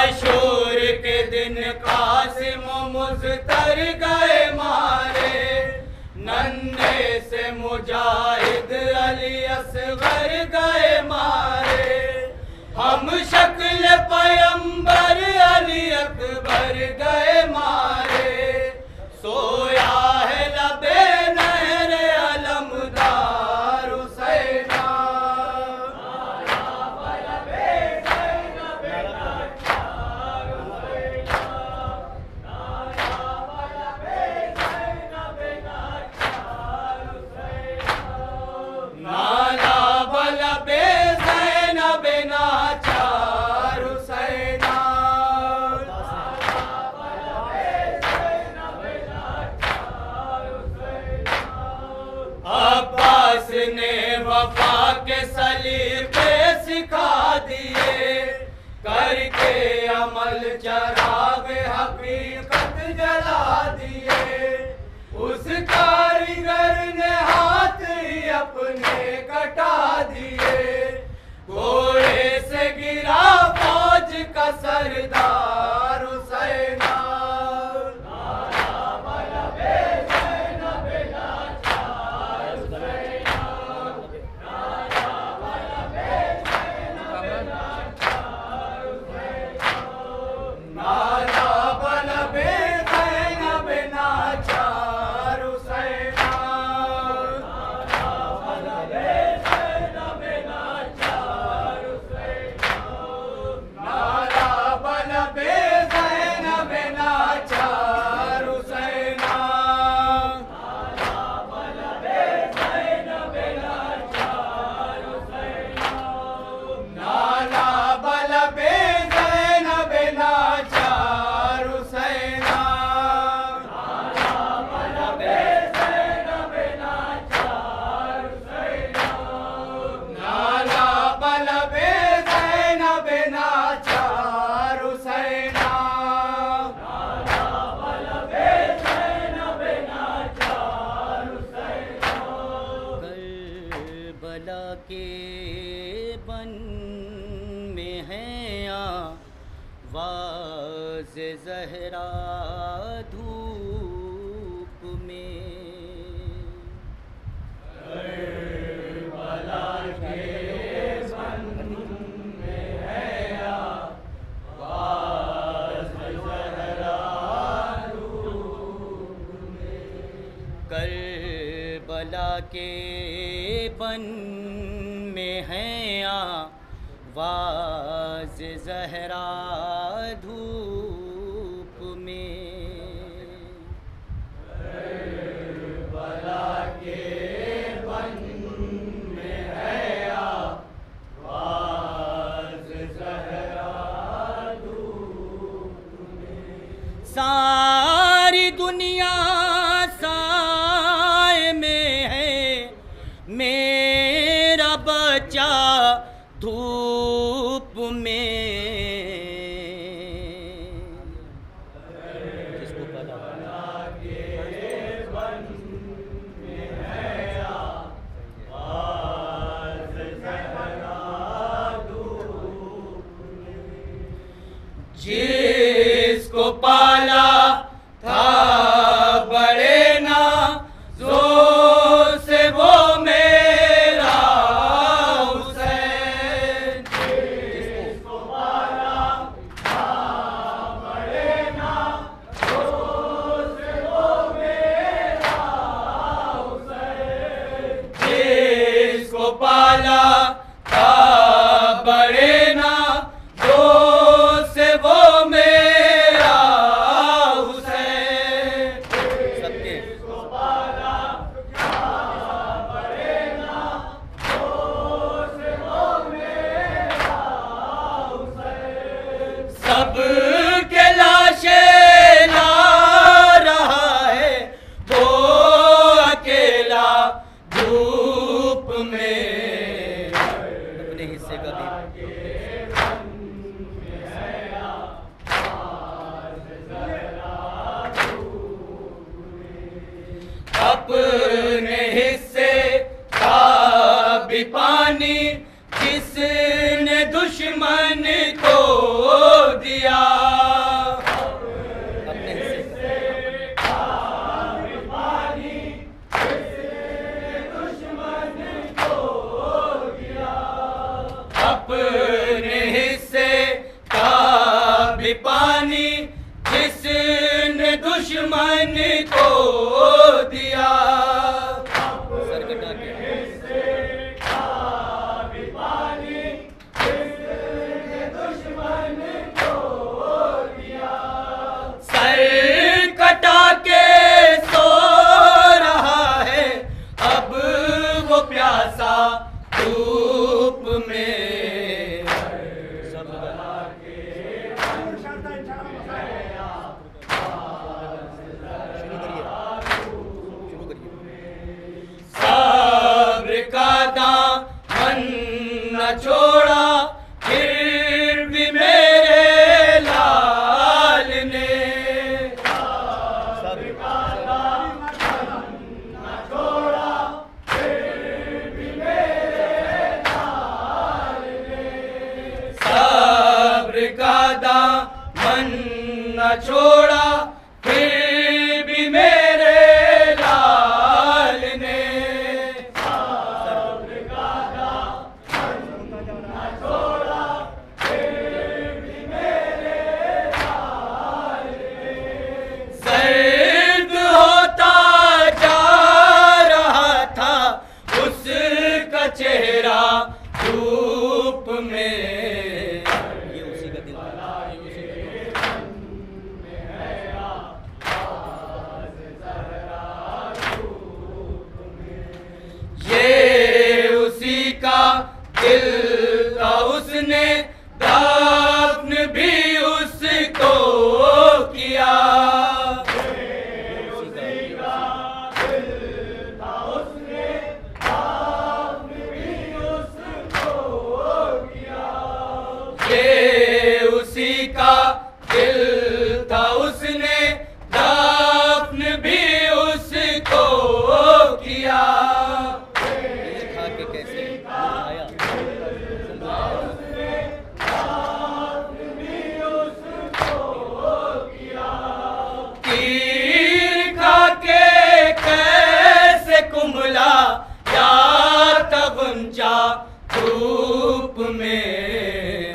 आशूर के दिन कासिम मुज़्तर गए मारे, नन्हे से मुजाहिद अली असगर गए मारे। हम शक्ल पैगंबर अली अकबर गए मारे, सोया है लबे नहरे अलमदार हुसैना। वफा के सलीके सिखा दिए, करके अमल चराग हकीकत जला दिए। उस कारीगर ने हाथ ही अपने कटा दिए, घोड़े से गिरा फौज का सरदार हुसैना। के बन में है आवाज़ ज़हरा धूप में, करबला के बन में है आवाज़ ज़हरा धूप में। करबला के बन में है आवाज़ ज़हरा धूप में, करबला के बन में है आवाज़ ज़हरा धूप में। सारी दुनिया साए में है, मेरा बच्चा धूप में। जिसको करबला के बन में है आवाज़ ज़हरा धूप में। जिसको पाला था बड़े ना जोर से वो मेरा हुसैन, जिसको पाला था बड़े ना जोर से वो मेरा हुसैन, जिसको पाला था बड़े ना जोर से वो मेरा हुसैन। सबके सब के लाशें ला रहा है वो अकेला धूप में, अपने हिस्से का अपने हिस्से का भी पानी जिसने दुश्मन को दिया, भी पानी जिसने दुश्मन को दिया। सर कटा के धूप में सब्र का दामन न छोड़ा फिर भी मेरे लाल ने। सब्र का दामन न छोड़ा दामन न छोड़ा फिर भी मेरे लाल ने। सब्र का दामन न छोड़ा फिर भी मेरे लाल ने। सर्द होता जा रहा था उसका चेहरा धूप में। दिल था उसने दफन भी उसको किया। उसी का दिल था उसने दफन भी उसको किया। ये उसी का दिल था उसने दफन भी उसको किया। धूप में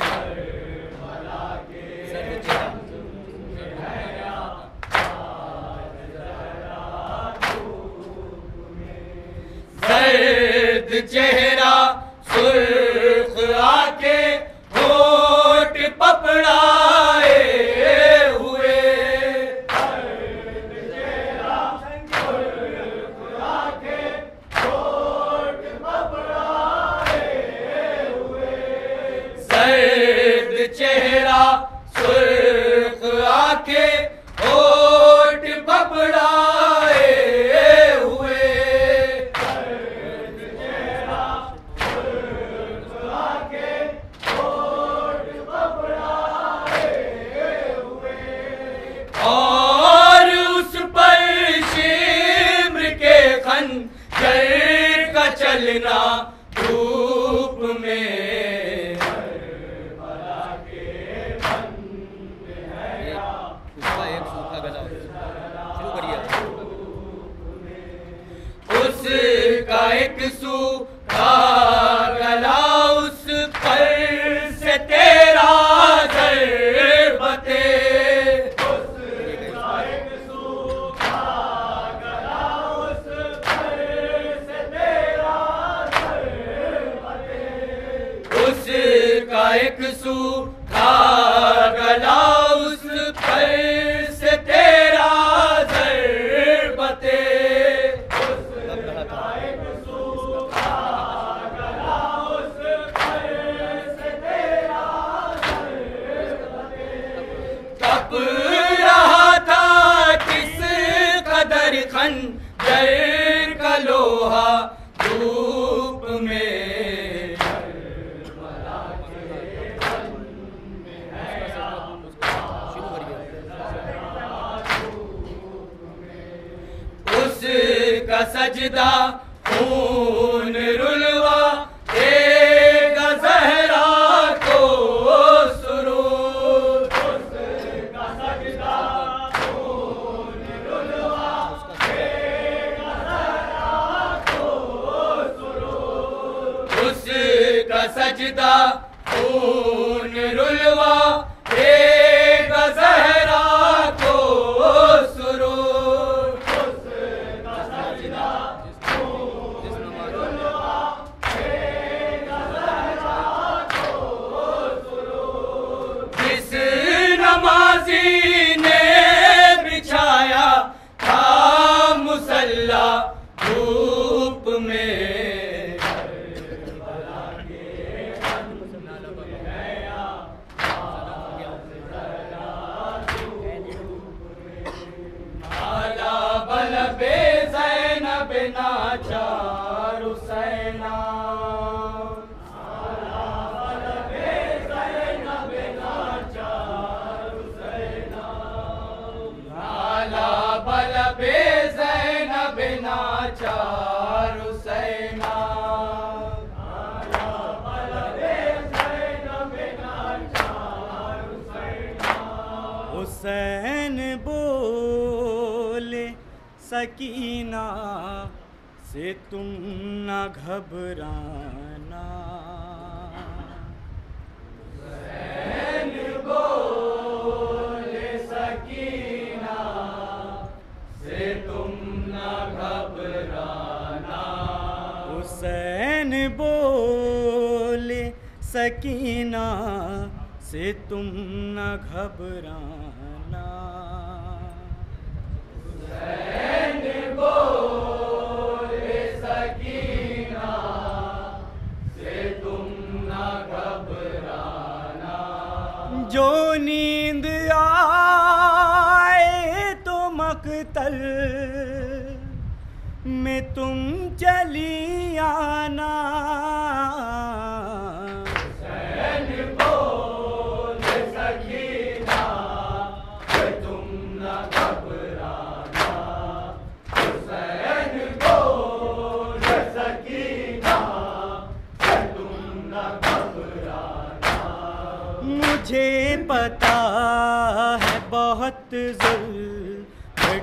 सर्द चेहरा सुर्ख आंखें होठ पपड़ाए हुए। सर्द चेहरा सुर्ख आंखें होठ पपड़ाए हुए। सर्द चेहरा सुर्ख आंखें होठ पपड़ाए हुए। और उस पर शिम्र के खंजर का चलना धूप में। उसका एक सूखा गला शुरू करिए। उसका एक सूखा गला उस पर से तेरा ज़रबते। उसका एक सूखा गला उस पर से तेरा ज़रबते। उसका एक सूखा गला उस पर से तेरा ज़रबते। तप रहा था किस कदर खंजर का लोहा धूप में। उसका सजदा खून रुलवा देगा ज़हरा को सुरूर। उसका सजदा खून रुलवा देगा ज़हरा को सुरूर। उसका सजदा खून रुलवा देगा किसी ने बिछाया था मुसल्ला धूप में, नाचार हुसैना, आला बल बे ज़ैनब नाचार हुसैना, आला बल बे ज़ैनब नाचार हुसैना। हुसैन बोले सकीना से तुम न घबराना, हुसैन बोले सकीना से तुम न घबराना, हुसैन बोले सकीना से तुम न घबराना, हुसैन बोले सकीना से तुम न घबराना। जो नींद आए तो मकतल में तुम चली आना, हुसैन बोले सकीना से तुम न घबराना, हुसैन बोले सकीना से तुम न घबराना। मुझे पता है बहुत ज़ुल्म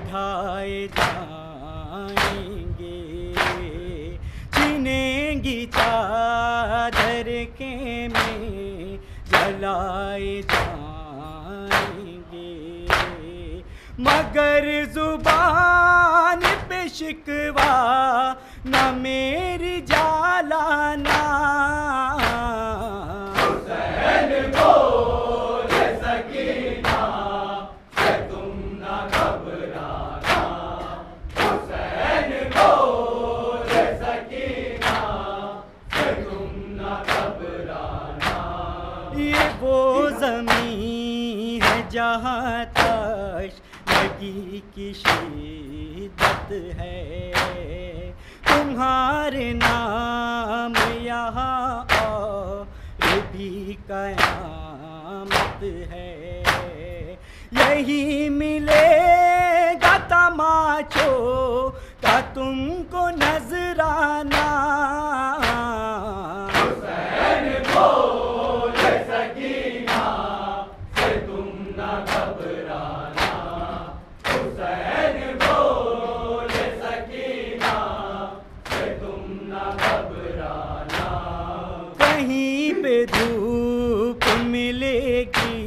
ढाए जाएंगे, छिनेंगी चादर के में जलाए जाएंगे, मगर जुबान पे शिकवा न मेरी जालाना, हुसैन बोले सकीना से तुम न घबराना, हुसैन बोले सकीना से तुम न घबराना। ये वो ज़मीन है जहाँ तशनगी की शिद्दत है, तुम्हारे नाम यहाँ और भी कयामत है, यही मिलेगा तमाचों का तुमको नजराना, हुसैन बोले सकीना से तुम न घबराना, हुसैन बोले सकीना से तुम न घबराना। कहीं पे धूप मिलेगी,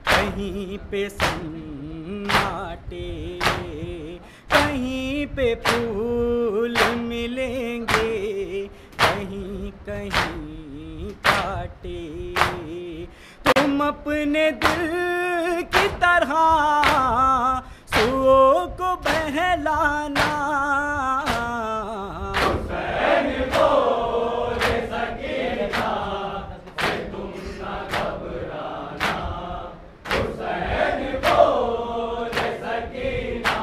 कहीं पे सन्नाटे, कहीं पे फूल मिलेंगे, कहीं कहीं काटे, तुम अपने दिल की तरह सुओं को बहलाना, हुसैन बोले सकीना से तुम न घबराना, हुसैन बोले सकीना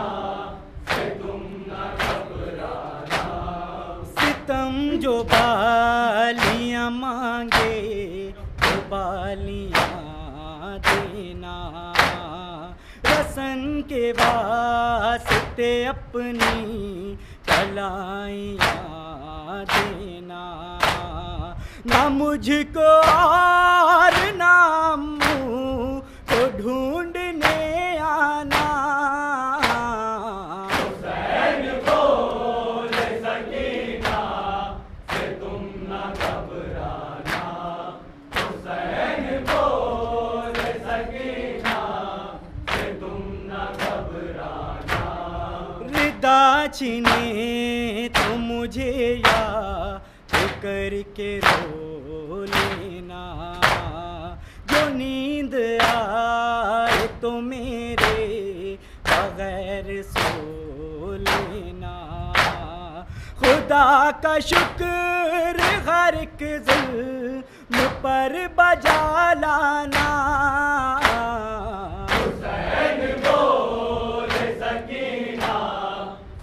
से तुम न घबराना। सितम जो बालियां मांगे तो बालियां देना, रसन के वास्ते अपनी कलाइयाँ देना, ना मुझको और ना मुँह को ढूंढने आना, हुसैन बोले सकीना से तुम न घबराना, हुसैन बोले सकीना से तुम न घबराना। रिदा छीने तो मुझे याद करके रो लेना, जो नींद आए तो तो मेरे बगैर सो लेना। खुदा का शुक्र हर एक जुल्म पर बजा लाना। हुसैन बोले सकीना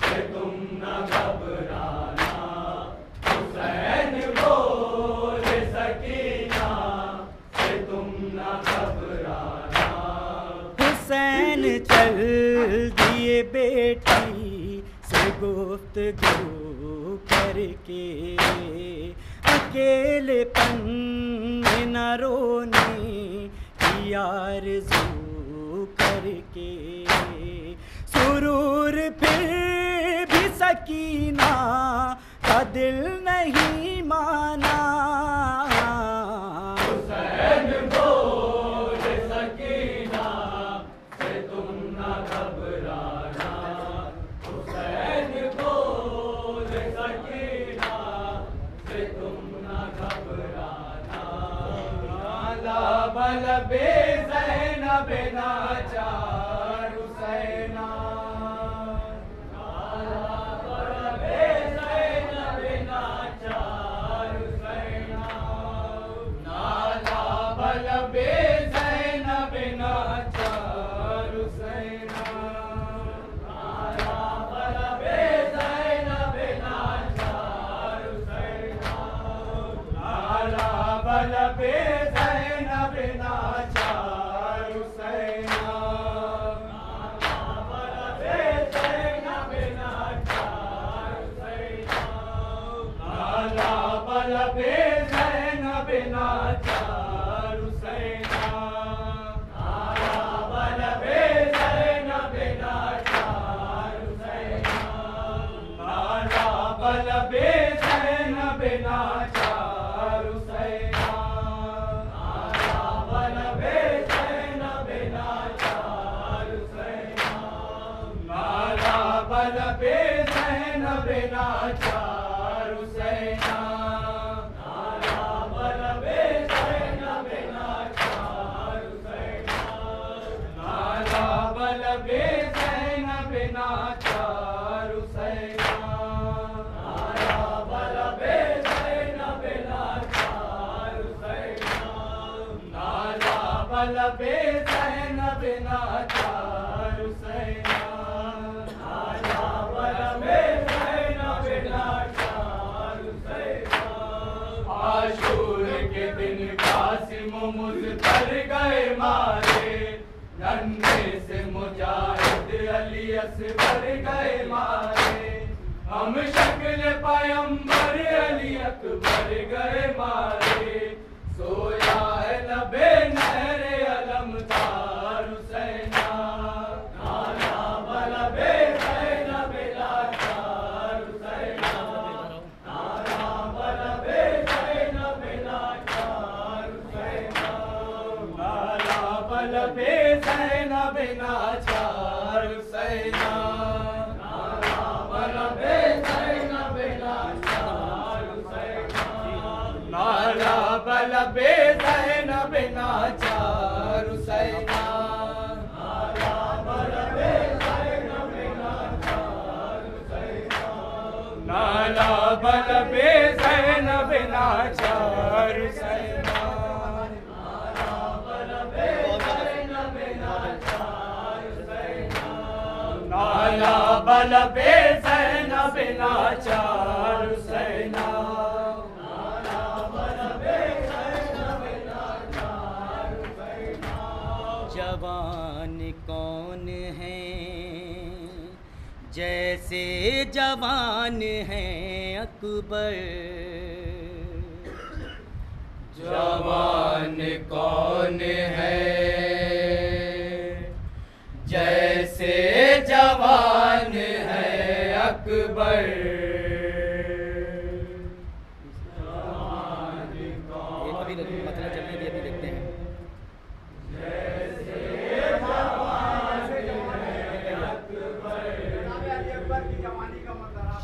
से तुम न घबराना। हुसैन बोले सकीना से तुम न घबराना। हुसैन चल दिए बेटी से गुफ्तगू करके, अकेलेपन में न रोने की आरज़ू करके। सुरूर फिर भी सकीना का दिल नहीं माना। हुसैन बोले सकीना से तुम न घबराना। हुसैन बोले सकीना से तुम न घबराना। नाला बल बेज़ैनब नाचार हुसैना। नाला बल बेज़ैनब नाचार हुसैना। नाला बल बेज़ैनब नाचार हुसैना। नाला बल बेज़ैनब नाचार हुसैना। नाला बल बेज़ैनब नाचार हुसैना। नाला बल बेज़ैनब नाचार हुसैना। नाला बल बेज़ैनब नाचार हुसैना। नाला बल बेज़ैनब नाचार हुसैना। नाला बल बेज़ैनब नाचार हुसैना। नाला बल बेज़ैनब नाचार हुसैना। नाला बल बेज़ैनब नाचार हुसैना। नाला बल बेज़ैनब नाचार हुसैना। नाला बल बेज़ैनब नाचार हुसैना। नाला बल बेज़ैनब नाचार हुसैना। नाला बल बेज़ैनब नाचार हुसैना। नाला बल बेज़ैनब नाचार हुसैना। आशूर के दिन कासिम मुज़्फ़र गए मारे। नन्हे से मुजाहिद अली असगर गए मारे। हम शक्ल पैगंबर अली अकबर गए मारे। सोया है लबे नहरे अलमदार हुसैना। नाला बल बेज़ैनब नाचार हुसैना। नाला बल बेज़ैनब नाचार हुसैना। नाला बल बेज़ैनब नाचार हुसैना। नाला बल बेज़ैनब नाचार हुसैना। नाला बल बेज़ैनब नाचार हुसैना। नाला बल बेज़ैनब नाचार हुसैना। नाला बल बेज़ैनब नाचार हुसैना। नाला बल बेज़ैनब नाचार हुसैना। नाला बल बेज़ैनब नाचार हुसैना। नाला बल बेज़ैनब नाचार हुसैना। जवान कौन हैं जैसे जवान हैं अकबर। जवान कौन है जैसे जवान है अकबर। अभी मतलब चलने दिए, अभी देखते हैं।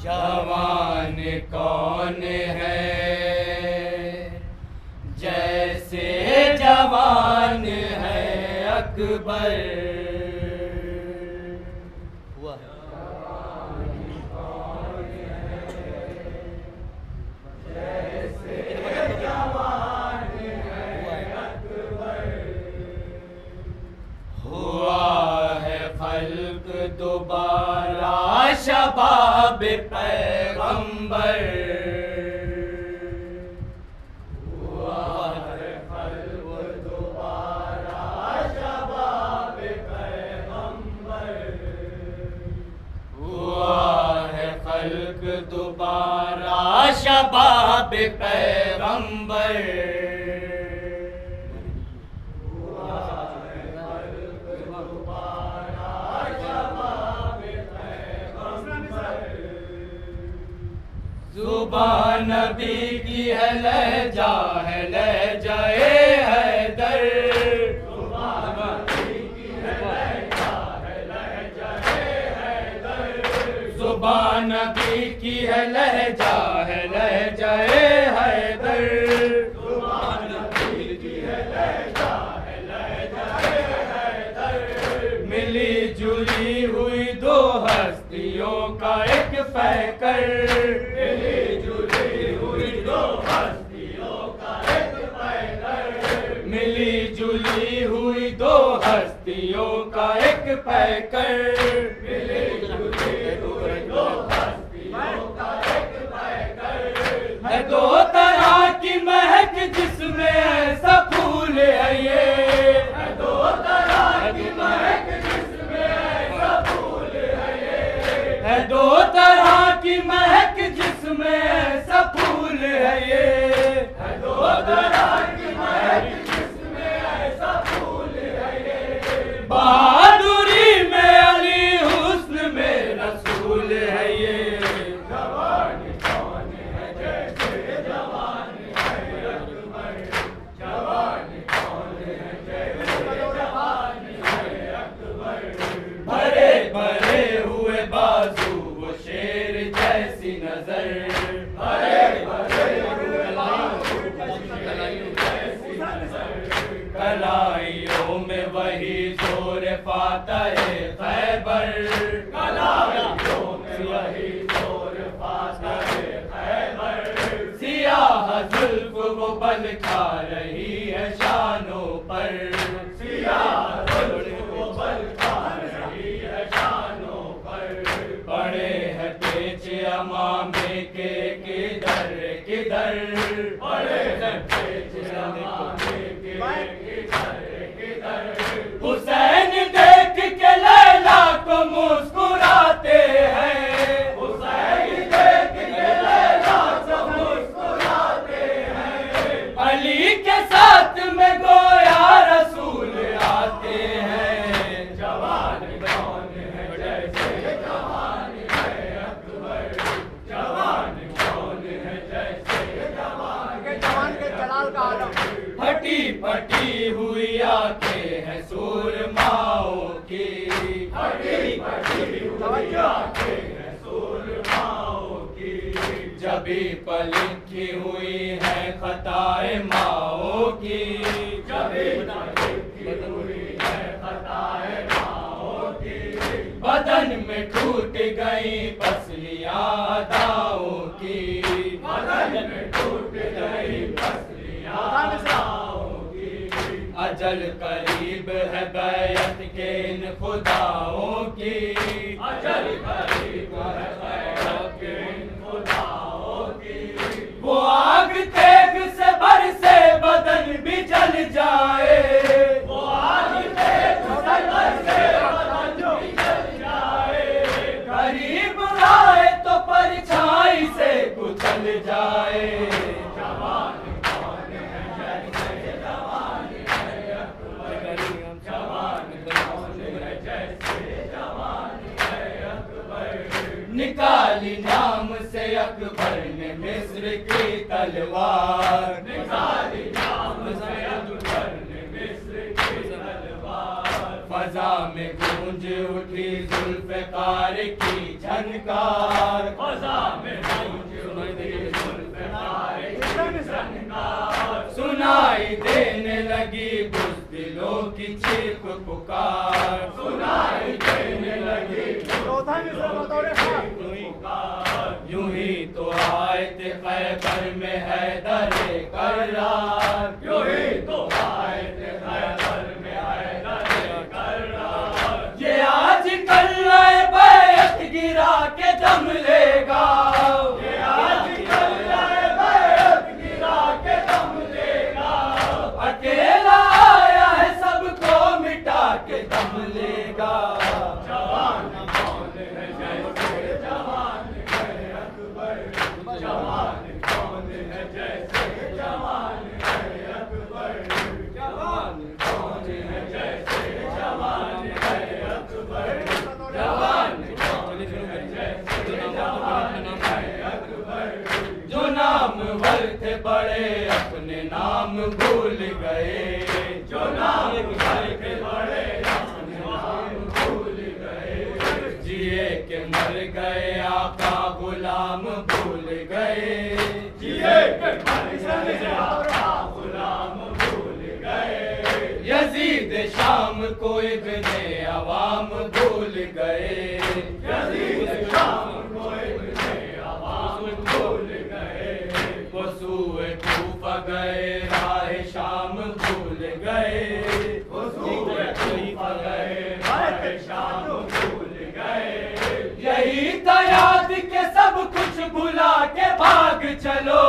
जवान कौन है जैसे जवान है अकबर। अकबर। हुआ खल्क दोबारा शबाब पैगंबर। हुआ है खल्क दोबारा शबाब पैगंबर। हुआ है खल्क दोबारा शबाब पैगंबर। जुबान नबी की है लहजा है लहजाए हैदर। जुबान नबी की है लहजा है लहजाए हैदर। जुबान नबी की है लहजा है लहजाए हैदर। जुबान नबी की है लहजा है लहजाए हैदर। मिली जुली हुई दो हस्तियों का एक पैकर। मिली जुली हुई दो हस्तियों का एक पैकर। मिली जुली हुई दो हस्तियों का एक पैकर। है दो तरह की महक जिसमें ऐसा फूल है ये। है दो तरह की महक जिसमें ऐसा फूल है ये। है दो तरह की महक जिसमें ऐसा फूल है ये। है दो तरह की महक बहादुरी में अली हुस्न में रसूल है ये। जवान कौन है जैसे जवान है अकबर। जवान कौन है जैसे जवान है अकबर। भरे भरे हुए बाजू वो शेर जैसी नजर। भरे भरे हुए बाजू जैसी नजर। कलाइयों में वही जोर फातह खैबर। कलाइयों में वही जोर फातह खैबर। सियाह जुल्फ वो बल खा रही है शानों पर। सियाह जुल्फ वो बल खा रही है शानों पर। पड़े हैं तेज अमामे के किधर किधर। पड़े हैं तेज अमामे के हुसैन देख के लैला को मुस्कुराते हैं। हुसैन देख के लैला को मुस्कुराते हैं। अली के साथ में गोया रसूल आते हैं। जवान कौन है जैसे जवान है अकबर। जवान कौन है जैसे जवान के जलाल का आलम। फटी फटी हुई आंखें हैं सूरमाओं की। फटी फटी हुई आंखें हैं सूरमाओं की। जबी पर लिखी हुई है खताए माओ की। जबी पर लिखी हुई है खताए माओ की। बदन में टूट गई पसलियां अदाओं की। बदन में टूट गई पसलियां अदाओं की। अजल करीब है बैयत के इन खुदाओं की। अजल करीब है बैयत के इन खुदाओं की। वो आग तेग से बरसे बदन भी जल जाए। वो आग तेग से बरसे बदन भी जल जाए। करीब आए तो परछाई से कुचल जाए। जवान कौन है जैसे जवान है अकबर। जवान कौन है जैसे जवान है अकबर। निकाली नाम से अकबर ने मिस्र की तलवार। निकाली नाम से अकबर ने मिस्र की तलवार। फजा में गूंज उठी जुल्फ़िकार की झनकार। फजा में गूंज उठी जुल्फ़िकार की झनकार। सुनाई देने लगी बुज़्दिल दिलों की चीख पुकार सुनाई देने लगी। यूं ही तो आए थे खैबर में हैदर कर्रार, यूं ही तो आए थे खैबर में हैदर कर्रार। ये आज कल रहे बैत गिरा के दम लेगा, ये आज कल रहे बैत गिरा के दम लेगा। अकेला आया है सबको मिटा के दम लेगा। जवान कौन है जैसे जवान है अकबर, जवान कौन है जैसे जवान है अकबर, जवान कौन है जैसे जवान है अकबर, जवान कौन है जैसे जवान है अकबर। जो नामवर थे बड़े अपने नाम भूल गए, जो नामवर थे बड़े अपने नाम भूल गए। जिए के मर गए आका गुलाम भूल गए, जिए के मर गए आका गुलाम भूल गए। यजीद शाम को इब्ने अवाम भूल गए, यजीद शाम को इब्ने अवाम भूल गए। वो सूए कूफा गए राह शाम भूल गए, वो सूए कूफा गए राह शाम भूल गए। यही था याद के सब कुछ भुला के भाग चलो,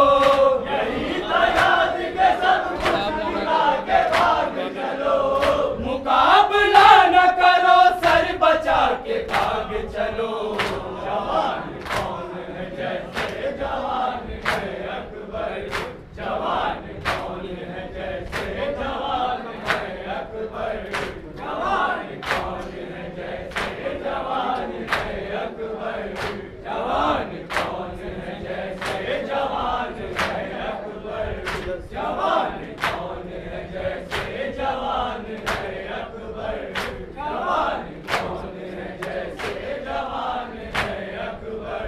यही था याद के सब कुछ भुला के भाग चलो। मुकाबला न करो सर बचा के भाग चलो। जवान कौन है जैसे जवान है अकबर, जवान कौन है जैसे जवान है अकबर, जवान कौन है जैसे जवान है अकबर, जवान कौन है जैसे जवान है अकबर, जवान कौन है जैसे जवान है अकबर, जवान कौन है जैसे जवान है अकबर,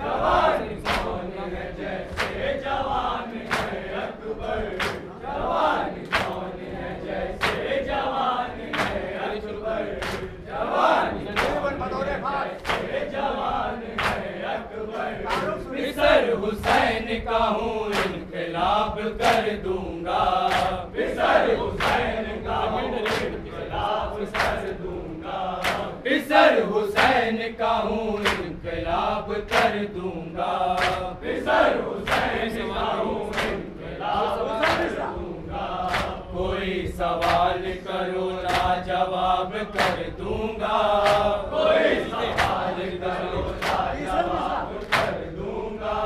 जवान कौन है जैसे जवान है अकबर, जवान कौन है जैसे जवान है अकबर, जवान जैसे जवान है अकबर। फिसर हुसैन का हूँ इनकलाब कर दूंगा, फिसर हुसैन का हूँ इनकलाब कर दूंगा, फिसर हुसैन का हूँ इनकलाब कर दूंगा, फिसर हुसैन का हूँ इनकलाब कर दूंगा। कोई सवाल करो ना जवाब कर दूंगा, कोई सवाल करो ना जवाब कर दूंगा।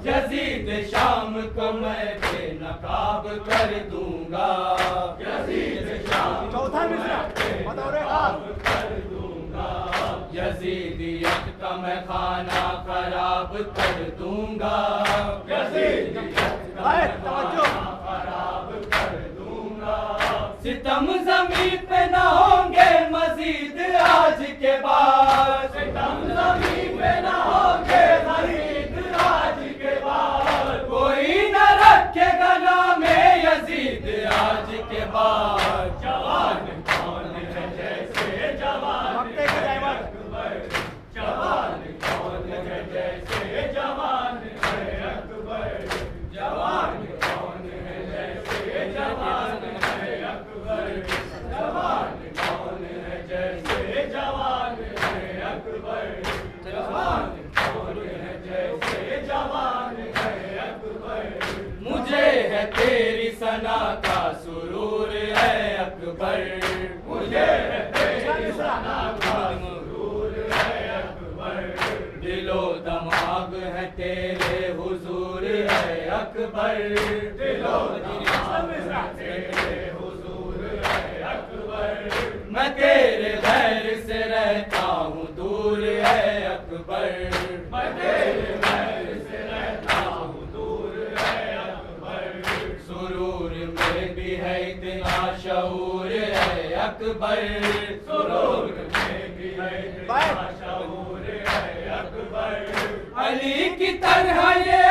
यजीद शाम को मैं बेनकाब कर दूंगा, यजीद शाम को मैं बेनकाब कर दूंगा। यजीदियत का मैं खाना खराब कर दूंगा, यजीदियत का मैं खाना खराब कर दूंगा। सितम ज़मीन पे न होंगे मजीद आज के बाद, सितम ज़मीन पे न होंगे मजीद आज के बाद। कोई न रखेगा नामे यजीद आज के बाद। जवान कौन है जैसे जवान है अकबर, जवान कौन है जैसे जवान है अकबर, जवान कौन है जैसे जवान है अकबर, जवान कौन है जैसे जवान है अकबर, जवान कौन है जैसे जवान है अकबर। मुझे है तेरी सना का सुरूर है अकबर, मुझे है तेरी सना का सुरूर है अकबर। दिलो दमाग है तेरे हुजूर है अकबर, दिलो दमाग है तेरे हुजूर है अकबर। मैं तेरे गैर से रहता हूँ दूर है अकबर, मैं तेरे गैर से रहता हूँ दूर है अकबर। सुरूर में भी है इतना शऊर है अकबर, सुरूर में भी है इतना शऊर है अकबर। अली की तरह ये